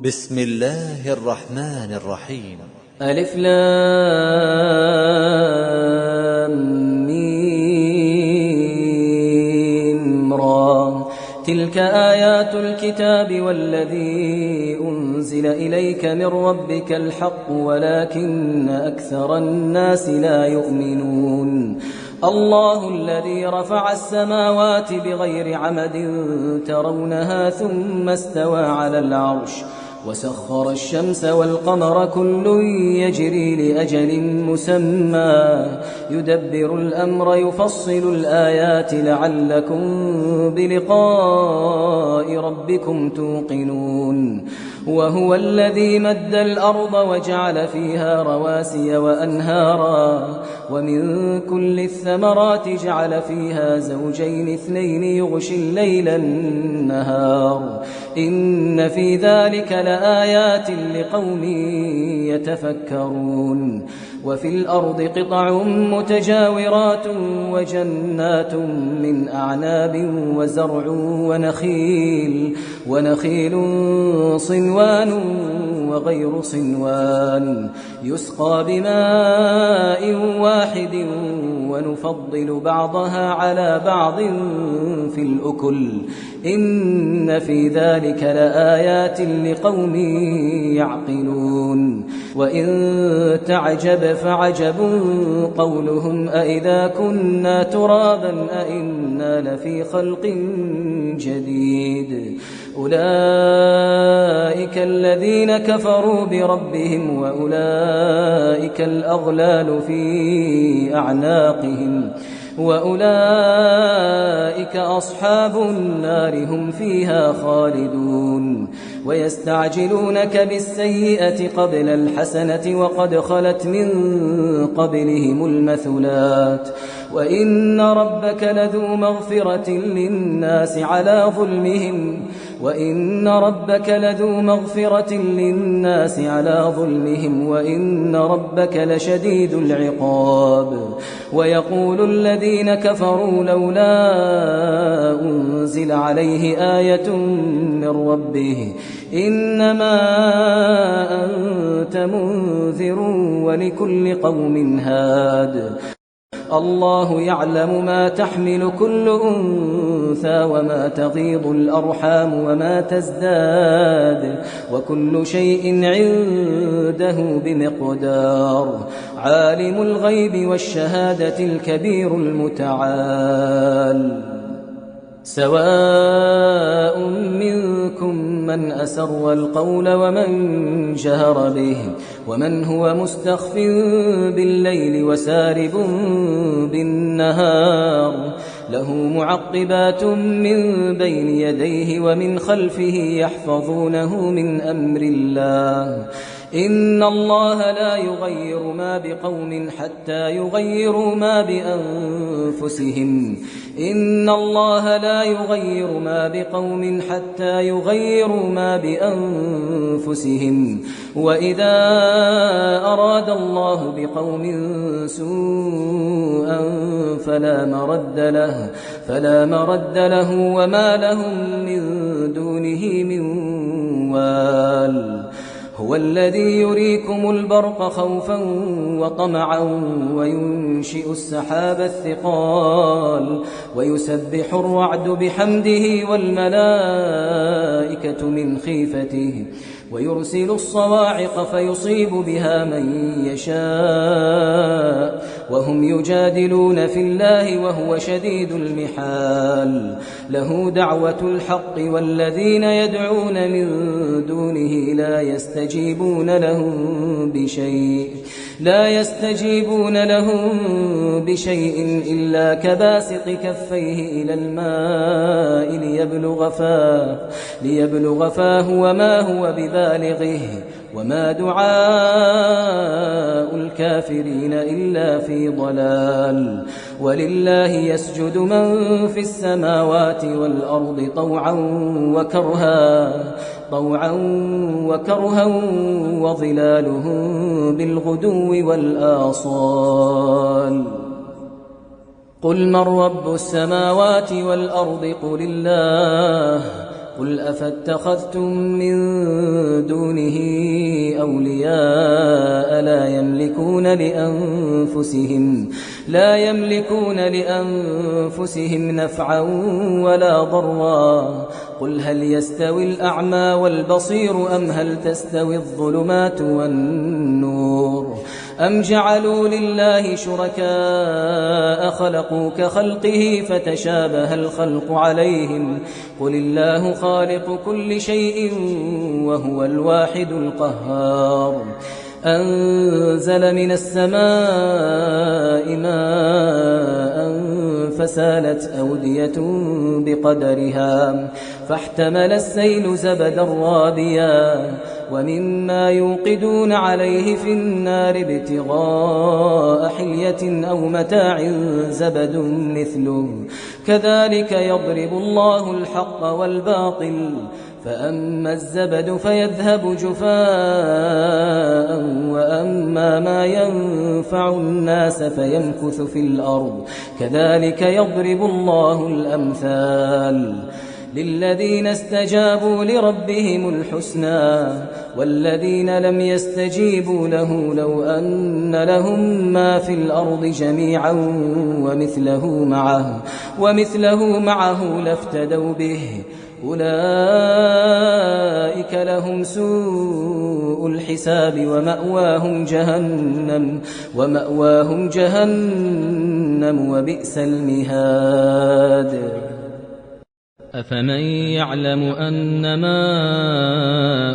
بسم الله الرحمن الرحيم. ألف لام ميم را. تلك آيات الكتاب والذي أنزل إليك من ربك الحق ولكن أكثر الناس لا يؤمنون. الله الذي رفع السماوات بغير عمد ترونها ثم استوى على العرش وسخر الشمس والقمر كل يجري لأجل مسمى يدبر الأمر يفصل الآيات لعلكم بلقاء ربكم توقنون. وهو الذي مد الأرض وجعل فيها رواسي وأنهارا ومن كل الثمرات جعل فيها زوجين اثنين يغشي الليل النهار إن في ذلك لآيات لقوم يتفكرون. وفي الأرض قطع متجاورات وجنات من أعناب وزرع ونخيل صنوان وغير صنوان يسقى بماء واحد ونفضل بعضها على بعض في الأكل إن في ذلك لآيات لقوم يعقلون. وإن تعجب فعجب قولهم أإذا كنا ترابا أإنا لفي خلق جديد أولئك الذين كفروا بربهم وأولئك الأغلال في أعناقهم وأولئك أصحاب النار هم فيها خالدون. ويستعجلونك بالسيئة قبل الحسنة وقد خلت من قبلهم المثلات وإن ربك لذو مغفرة للناس على ظلمهم وإن ربك لشديد العقاب. ويقول الذين كفروا لولا أنزل عليه آية من ربه إنما أنت منذر ولكل قوم هاد. الله يعلم ما تحمل كل أنثى وما تغيض الأرحام وما تزداد وكل شيء عنده بمقدار. عالم الغيب والشهادة الكبير المتعال. سواء منكم من أسر القول ومن جهر به ومن هو مستخف بالليل وسارب بالنهار له معقبات من بين يديه ومن خلفه يحفظونه من أمر الله إن الله لا يغير ما بقوم حتى يغيروا ما بأنفسهم إن الله لا يغير ما بقوم حتى يغيروا ما بأنفسهم وإذا أراد الله بقوم سوءا فلا مرد له وما لهم من دونه من وال. هو الذي يريكم البرق خوفا وطمعا وينشئ السحاب الثقال ويسبح الرعد بحمده والملائكة من خيفته ويرسل الصواعق فيصيب بها من يشاء وهم يجادلون في الله وهو شديد المحال. له دعوة الحق والذين يدعون من دونه لا يستجيبون لهم بشيء إلا كباسط كفيه إلى الماء ليبلغ فاه وما هو ببالغه وما دعاء الكافرين إلا في ضلال. ولله يسجد من في السماوات والأرض طوعا وكرها وظلالهم بالغدو والآصال. قل من رب السماوات والأرض قل الله قل أفاتخذتم من دونه أولياء لا يملكون لأنفسهم نفعا ولا ضرا قل هل يستوي الأعمى والبصير أم هل تستوي الظلمات والنور أم جعلوا لله شركاء خلقوا كخلقه فتشابه الخلق عليهم قل الله خالق كل شيء وهو الواحد القهار أنزل من السماء ماء فسالت أودية بقدرها فاحتمل السيل زبدا رابيا ومما يوقدون عليه في النار ابتغاء حلية أو متاع زبد مثله كذلك يضرب الله الحق والباطل فأما الزبد فيذهب جفاء وأما ما ينفع الناس فيمكث في الأرض كذلك يضرب الله الأمثال للذين استجابوا لربهم الحسنى والذين لم يستجيبوا له لو أن لهم ما في الأرض جميعا ومثله معه لافتدوا به أولئك لهم سوء الحساب ومأواهم جهنم وبئس المهاد أفمن يعلم أنما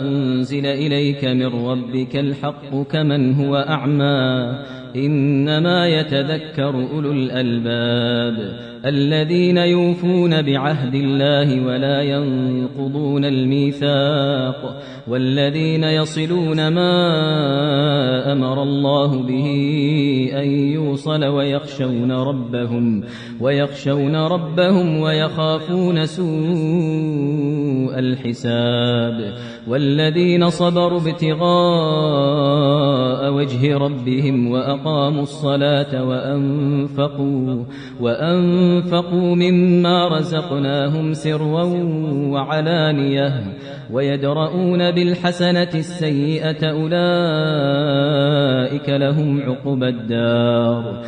أنزل إليك من ربك الحق كمن هو أعمى إنما يتذكر أولو الألباب الذين يوفون بعهد الله ولا ينقضون الميثاق والذين يصلون ما أمر الله به أن يوصل ويخشون ربهم ويخافون سوء الحساب والذين صبروا ابتغاء وجه ربهم وأقاموا الصلاة وأنفقوا مما رزقناهم سرا وعلانية ويدرؤون بالحسنة السيئة أولئك لهم عقبى الدار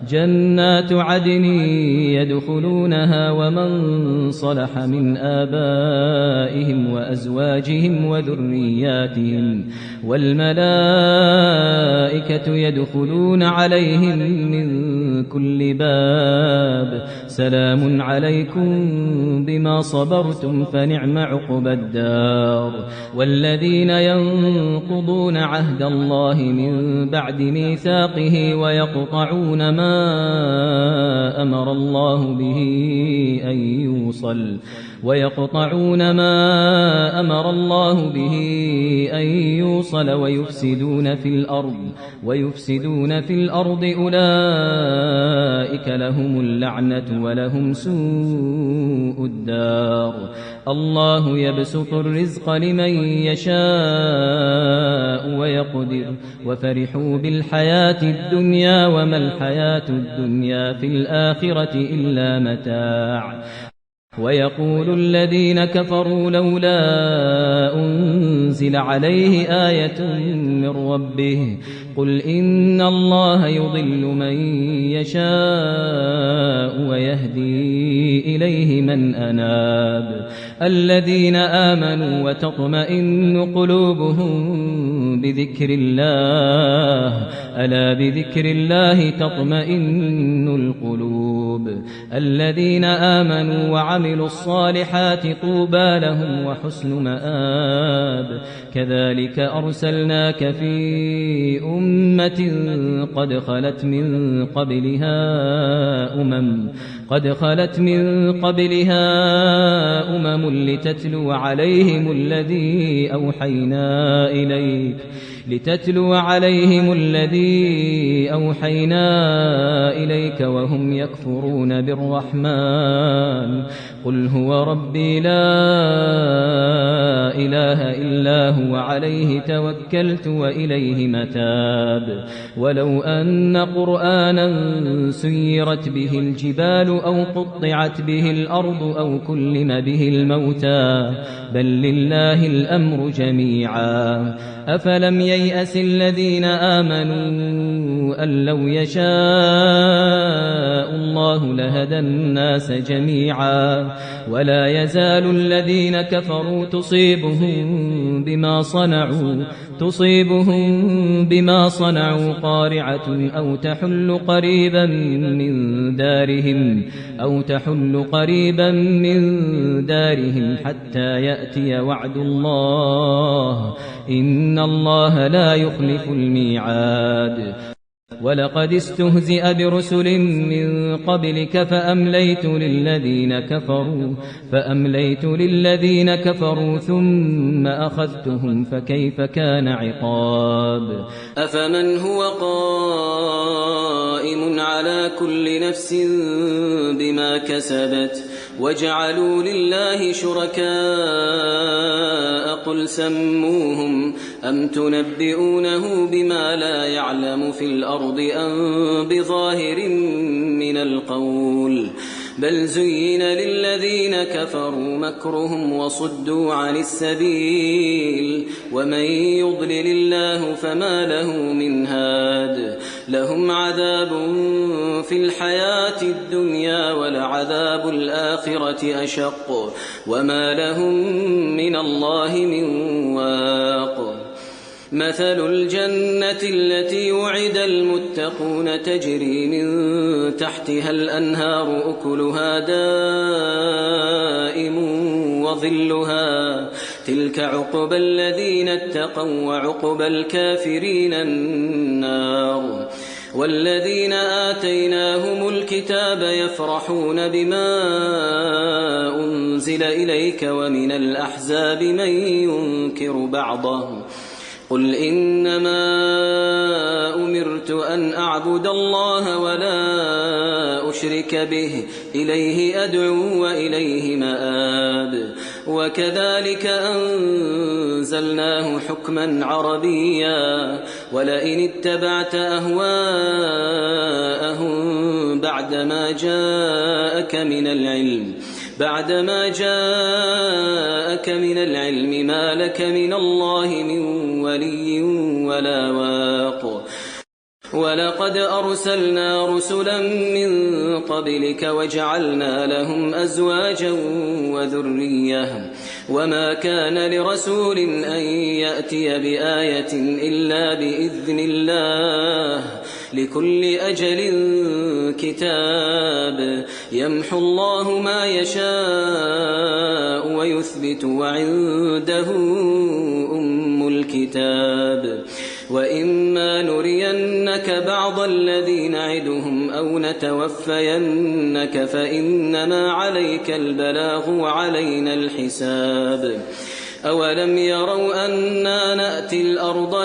جنات عدن يدخلونها ومن صلح من آبائهم وأزواجهم وذرياتهم والملائكة يدخلون عليهم من كل باب سلام عليكم بما صبرتم فنعم عقبى الدار والذين ينقضون عهد الله من بعد ميثاقه ويقطعون ما أمر الله به أن يوصل ويفسدون في الأرض أولئك لهم اللعنة ولهم سوء الدار الله يبسط الرزق لمن يشاء ويقدر وفرحوا بالحياة الدنيا وما الحياة الدنيا في الآخرة إلا متاع ويقول الذين كفروا لولا أنزل عليه آية من ربه قل إن الله يضل من يشاء ويهدي إليه من أناب الذين آمنوا وتطمئن قلوبهم بذكر الله ألا بذكر الله تطمئن القلوب الذين آمنوا وعملوا الصالحات طوبى لهم وحسن مآب كذلك أرسلناك في أمة قد خلت من قبلها أمم لتتلو عليهم الذي أوحينا إليك وهم يكفرون بالرحمن قل هو ربي لا إله إلا هو عليه توكلت وإليه متاب ولو أن قرآنا سيرت به الجبال أو قطعت به الأرض أو كلم به الموتى بل لله الأمر جميعا أفلم ييأس الذين آمنوا أن لو يشاء الله لهدى الناس جميعا ولا يزال الذين كفروا تصيبهم بما صنعوا قارعة أو تحل قريبا من دارهم حتى يأتي وعد الله إن الله لا يخلف الميعاد ولقد استهزئ برسل من قبلك فأمليت للذين كفروا ثم أخذتهم فكيف كان عقاب أفمن هو قائم على كل نفس بما كسبت وجعلوا لله شركاء قل سموهم أم تنبئونه بما لا يعلم في الأرض أم بظاهر من القول بل زين للذين كفروا مكرهم وصدوا عن السبيل ومن يضلل الله فما له من هاد لهم عذاب في الحياة الدنيا ولعذاب الآخرة أشق وما لهم من الله من واق مثل الجنة التي وعد المتقون تجري من تحتها الأنهار أكلها دائم وظلها تلك عقبى الذين اتقوا وعقبى الكافرين النار والذين آتيناهم الكتاب يفرحون بما أنزل إليك ومن الأحزاب من ينكر بعضه قل إنما أمرت أن أعبد الله ولا أشرك به إليه أدعو وإليه مآب وكذلك أنزلناه حكما عربيا ولئن اتبعت أهواءهم بعدما جاءك من العلم ما لك من الله من ولي ولا واق ولقد أرسلنا رسلا من قبلك وجعلنا لهم أزواجا وذرية وما كان لرسول أن يأتي بآية إلا بإذن الله لكل أجل كتاب يمحو الله ما يشاء ويثبت وعنده أم الكتاب وإما نرينك بعض الذي نعدهم أو نتوفينك فإنما عليك البلاغ وعلينا الحساب أولم يروا أنا نأتي الأرض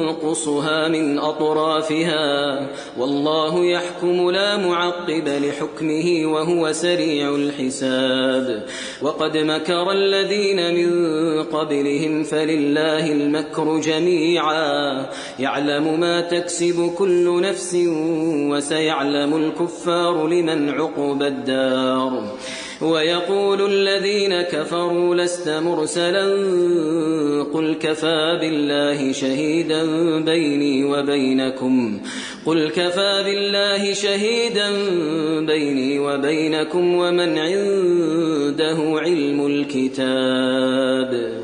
ننقصها من أطرافها والله يحكم لا معقب لحكمه وهو سريع الحساب وقد مكر الذين من قبلهم فلله المكر جميعا يعلم ما تكسب كل نفس وسيعلم الكفار لمن عقبى الدار ويقول الذين كفروا لست مرسلا قل كفى بالله شهيدا بيني وبينكم ومن عنده علم الكتاب